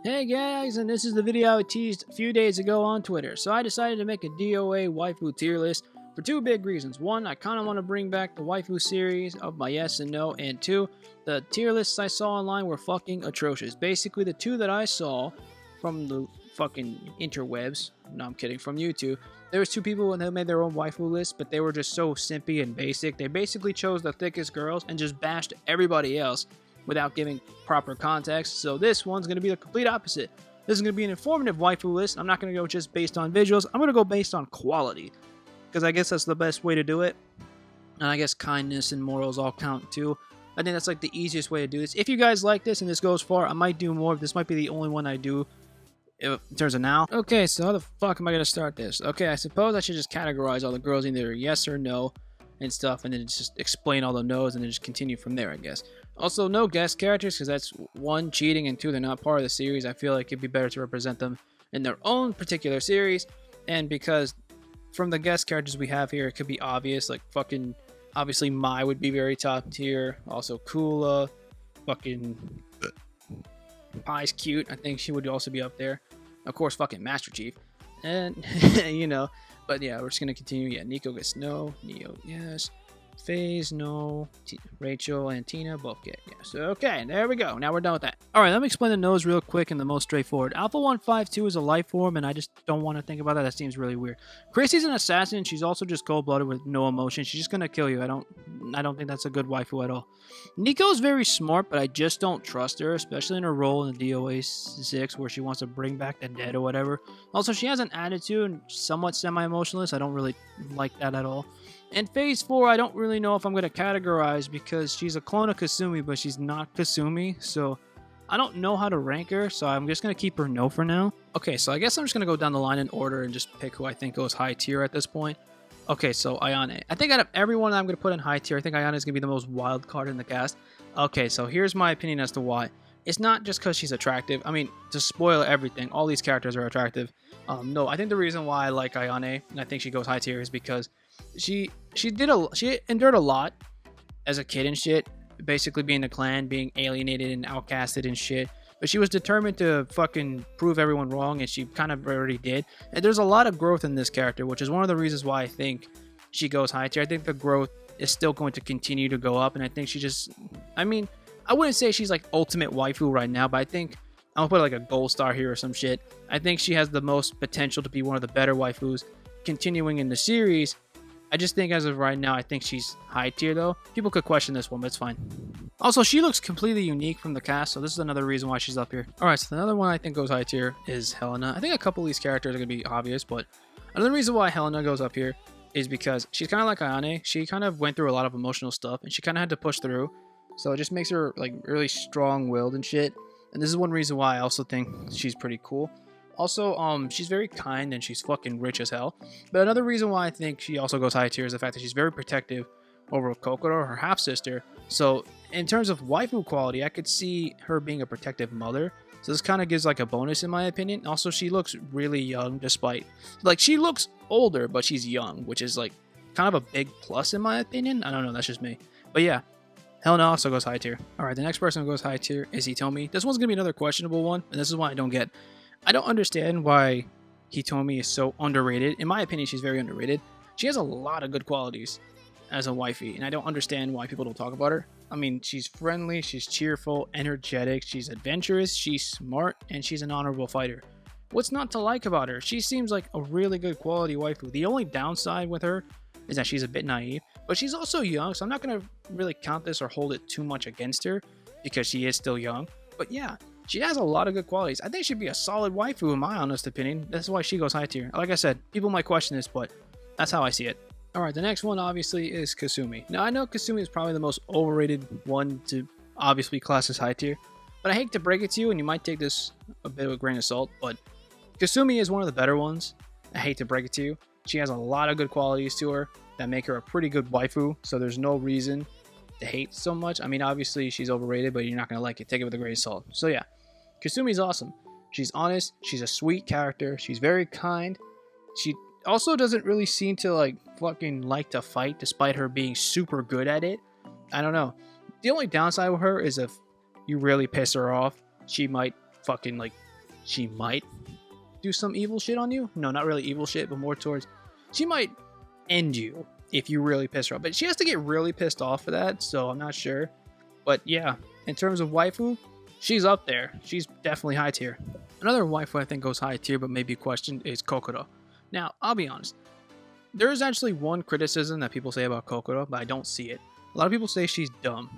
Hey guys, and this is the video I teased a few days ago on Twitter. So I decided to make a DOA waifu tier list for two big reasons. One, I kind of want to bring back the waifu series of my yes and no, and two, the tier lists I saw online were fucking atrocious. Basically, the two that I saw from the fucking interwebs, no I'm kidding, from YouTube, there was two people that made their own waifu list, but they were just so simpy and basic. They basically chose the thickest girls and just bashed everybody else without giving proper context. So this one's going to be the complete opposite. This is going to be an informative waifu list. I'm not going to go just based on visuals. I'm going to go based on quality, because I guess that's the best way to do it. And I guess kindness and morals all count too. I think that's like the easiest way to do this. If you guys like this and this goes far, I might do more. This might be the only one I do in terms of now. Okay, so how the fuck am I going to start this? Okay, I suppose I should just categorize all the girls either yes or no and stuff, and then just explain all the no's and then just continue from there, I guess. Also, no guest characters, because that's one, cheating, and two, they're not part of the series. I feel like it'd be better to represent them in their own particular series, and because from the guest characters we have here, it could be obvious, like fucking, obviously Mai would be very top tier, also Kula, fucking Pai's cute, I think she would also be up there, of course fucking Master Chief, and, you know, but yeah, we're just gonna continue. Yeah, Nico gets no, Neo yes, FaZe no, Rachel and Tina both get yes. Okay, there we go. Now we're done with that. All right, let me explain the no's real quick and the most straightforward. Alpha 152 is a life form, and I just don't want to think about that. That seems really weird. Chrissy's an assassin. She's also just cold-blooded with no emotion. She's just gonna kill you. I don't think that's a good waifu at all. Nico's very smart, but I just don't trust her, especially in her role in the DOA 6 where she wants to bring back the dead or whatever. Also, she has an attitude and somewhat semi-emotionless. I don't really like that at all. And Phase 4, I don't really know if I'm going to categorize because she's a clone of Kasumi, but she's not Kasumi, so I don't know how to rank her, so I'm just going to keep her no for now. Okay, so I guess I'm just going to go down the line in order and just pick who I think goes high tier at this point. Okay, so Ayane. I think out of everyone I'm going to put in high tier, I think Ayane is going to be the most wild card in the cast. Okay, so here's my opinion as to why. It's not just because she's attractive. I mean, to spoil everything, all these characters are attractive. No, I think the reason why I like Ayane, and I think she goes high tier, is because she endured a lot as a kid and shit, basically being in a clan, being alienated and outcasted and shit. But she was determined to fucking prove everyone wrong, and she kind of already did. And there's a lot of growth in this character, which is one of the reasons why I think she goes high tier. I think the growth is still going to continue to go up, and I think she just, I mean, I wouldn't say she's like ultimate waifu right now, but I think I'll put like a gold star here or some shit. I think she has the most potential to be one of the better waifus continuing in the series. I just think as of right now, I think she's high tier though. People could question this one, but it's fine. Also, she looks completely unique from the cast, so this is another reason why she's up here. Alright, so another one I think goes high tier is Helena. I think a couple of these characters are going to be obvious, but another reason why Helena goes up here is because she's kind of like Ayane. She kind of went through a lot of emotional stuff, and she kind of had to push through. So it just makes her like really strong-willed and shit. And this is one reason why I also think she's pretty cool. Also, she's very kind and she's fucking rich as hell. But another reason why I think she also goes high tier is the fact that she's very protective over Kokoro, her half-sister. So in terms of waifu quality, I could see her being a protective mother. So this kind of gives like a bonus in my opinion. Also, she looks really young despite, like, she looks older, but she's young, which is like kind of a big plus in my opinion. I don't know, that's just me. But yeah, Helena also goes high tier. Alright, the next person who goes high tier is Hitomi. This one's going to be another questionable one, and this is one I don't get. I don't understand why Hitomi is so underrated. In my opinion, she's very underrated. She has a lot of good qualities as a wifey, and I don't understand why people don't talk about her. I mean, she's friendly, she's cheerful, energetic, she's adventurous, she's smart, and she's an honorable fighter. What's not to like about her? She seems like a really good quality waifu. The only downside with her is that she's a bit naive, but she's also young, so I'm not going to really count this or hold it too much against her because she is still young. But yeah, she has a lot of good qualities. I think she'd be a solid waifu in my honest opinion. That's why she goes high tier. Like I said, people might question this, but that's how I see it. Alright, the next one obviously is Kasumi. Now I know Kasumi is probably the most overrated one to obviously class as high tier, but I hate to break it to you, and you might take this a bit of a grain of salt, but Kasumi is one of the better ones. I hate to break it to you. She has a lot of good qualities to her that make her a pretty good waifu, so there's no reason to hate so much. I mean, obviously she's overrated, but you're not going to like it. Take it with a grain of salt. So yeah, Kasumi's awesome. She's honest. She's a sweet character. She's very kind. She also doesn't really seem to like fucking like to fight despite her being super good at it. I don't know. The only downside with her is if you really piss her off, she might fucking like she might do some evil shit on you. No, not really evil shit, but more towards she might end you if you really piss her off. But she has to get really pissed off for that, so I'm not sure. But yeah, in terms of waifu, she's up there. She's definitely high tier. Another waifu I think goes high tier but may be questioned is Kokoro. Now, I'll be honest. There is actually one criticism that people say about Kokoro, but I don't see it. A lot of people say she's dumb.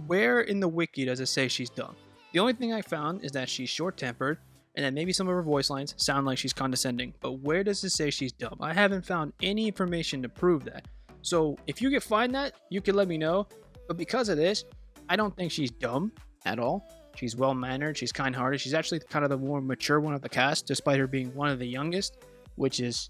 Where in the wiki does it say she's dumb? The only thing I found is that she's short-tempered, and that maybe some of her voice lines sound like she's condescending. But where does it say she's dumb? I haven't found any information to prove that. So if you can find that, you can let me know. But because of this, I don't think she's dumb at all. She's well-mannered, she's kind-hearted. She's actually kind of the more mature one of the cast, despite her being one of the youngest, which is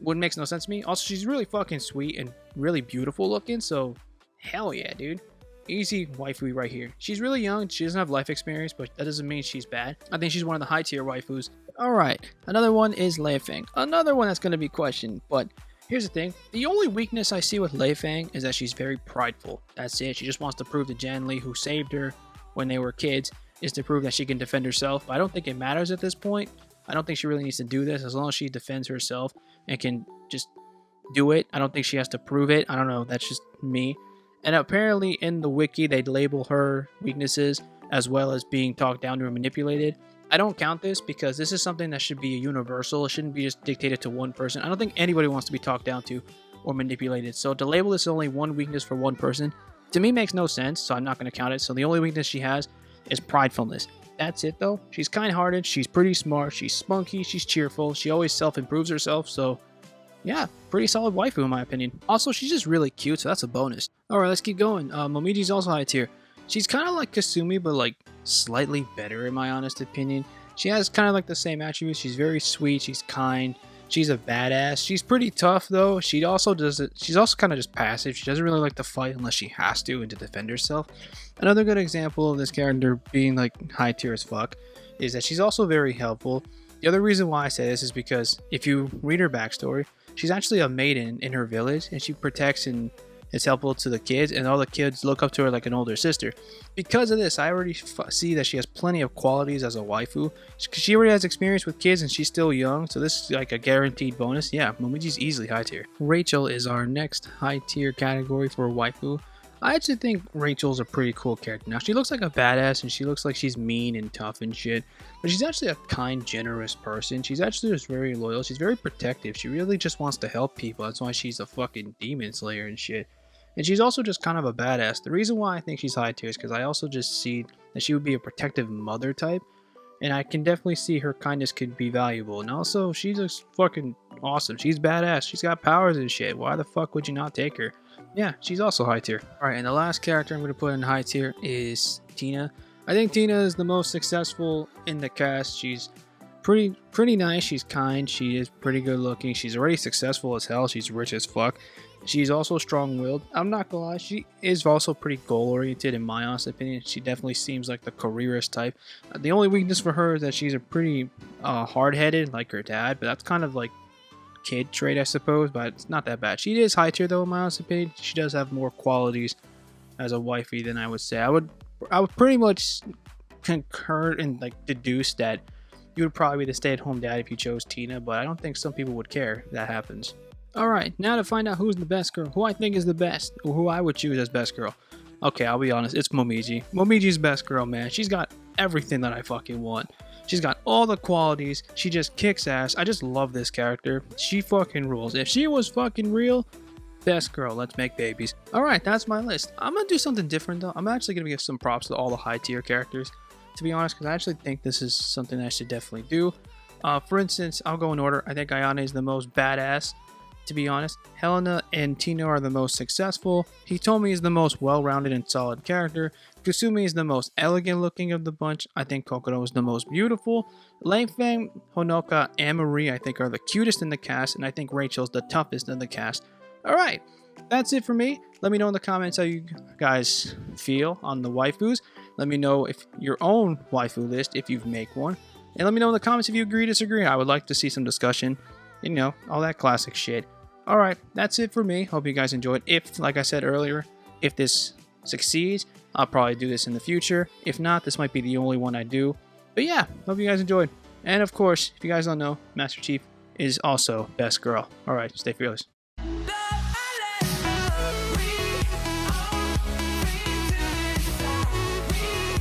what makes no sense to me. Also, she's really fucking sweet and really beautiful looking, so hell yeah, dude. Easy waifu right here. She's really young, she doesn't have life experience, but that doesn't mean she's bad. I think she's one of the high tier waifus. Alright, another one is Lei Fang. Another one that's going to be questioned, but here's the thing. The only weakness I see with Lei Fang is that she's very prideful. That's it. She just wants to prove to Jan Li, who saved her when they were kids, is to prove that she can defend herself. But I don't think it matters at this point. I don't think she really needs to do this. As long as she defends herself and can just do it, I don't think she has to prove it. I don't know. That's just me. And apparently in the wiki, they label her weaknesses as well as being talked down to or manipulated. I don't count this because this is something that should be universal. It shouldn't be just dictated to one person. I don't think anybody wants to be talked down to or manipulated. So to label this only one weakness for one person, to me makes no sense. So I'm not going to count it. So the only weakness she has is pridefulness. That's it though. She's kind-hearted, she's pretty smart, she's spunky, she's cheerful, she always self-improves herself, so yeah, pretty solid waifu in my opinion. Also, she's just really cute, so that's a bonus. Alright, let's keep going. Bemidji's also high tier. She's kind of like Kasumi, but like slightly better in my honest opinion. She has kind of like the same attributes. She's very sweet, she's kind, she's a badass. She's pretty tough though. She also does it. She's also kind of just passive. She doesn't really like to fight unless she has to and to defend herself. Another good example of this character being like high tier as fuck is that she's also very helpful. The other reason why I say this is because if you read her backstory, she's actually a maiden in her village and she protects and is helpful to the kids, and all the kids look up to her like an older sister. Because of this, I already see that she has plenty of qualities as a waifu. She already has experience with kids and she's still young, so this is like a guaranteed bonus. Yeah, Bemidji's easily high tier. Rachel is our next high tier category for waifu. I actually think Rachel's a pretty cool character. Now, she looks like a badass and she looks like she's mean and tough and shit, but she's actually a kind, generous person. She's actually just very loyal. She's very protective. She really just wants to help people. That's why she's a fucking demon slayer and shit. And she's also just kind of a badass. The reason why I think she's high tier is because I also just see that she would be a protective mother type, and I can definitely see her kindness could be valuable. And also, she's just fucking awesome. She's badass. She's got powers and shit. Why the fuck would you not take her? Yeah, she's also high tier. Alright, and the last character I'm going to put in high tier is Tina. I think Tina is the most successful in the cast. She's pretty nice. She's kind. She is pretty good looking. She's already successful as hell. She's rich as fuck. She's also strong-willed. I'm not gonna lie, she is also pretty goal-oriented in my honest opinion. She definitely seems like the careerist type. The only weakness for her is that she's a pretty hard-headed like her dad, but that's kind of like kid trait, I suppose, but it's not that bad. She is high tier though in my honest opinion. She does have more qualities as a wifey than I would say. I would pretty much concur and like deduce that you would probably be the stay-at-home dad if you chose Tina, but I don't think some people would care if that happens. Alright, now to find out who's the best girl, who I think is the best, or who I would choose as best girl. Okay, I'll be honest, it's Bemidji. Bemidji's best girl, man. She's got everything that I fucking want. She's got all the qualities. She just kicks ass. I just love this character. She fucking rules. If she was fucking real, best girl. Let's make babies. Alright, that's my list. I'm gonna do something different though. I'm actually gonna give some props to all the high tier characters, to be honest, because I actually think this is something I should definitely do. For instance, I'll go in order. I think Ayane is the most badass. To be honest, Helena and Tino are the most successful. Hitomi is the most well-rounded and solid character. Kasumi is the most elegant looking of the bunch. I think Kokoro is the most beautiful. Lei Fang, Honoka, and Marie I think are the cutest in the cast, and I think Rachel's the toughest in the cast. Alright, that's it for me. Let me know in the comments how you guys feel on the waifus. Let me know if your own waifu list, if you've made one. And let me know in the comments if you agree or disagree. I would like to see some discussion. You know, all that classic shit. Alright, that's it for me. Hope you guys enjoyed. If, like I said earlier, if this succeeds, I'll probably do this in the future. If not, this might be the only one I do. But yeah, hope you guys enjoyed. And of course, if you guys don't know, Master Chief is also best girl. Alright, stay fearless.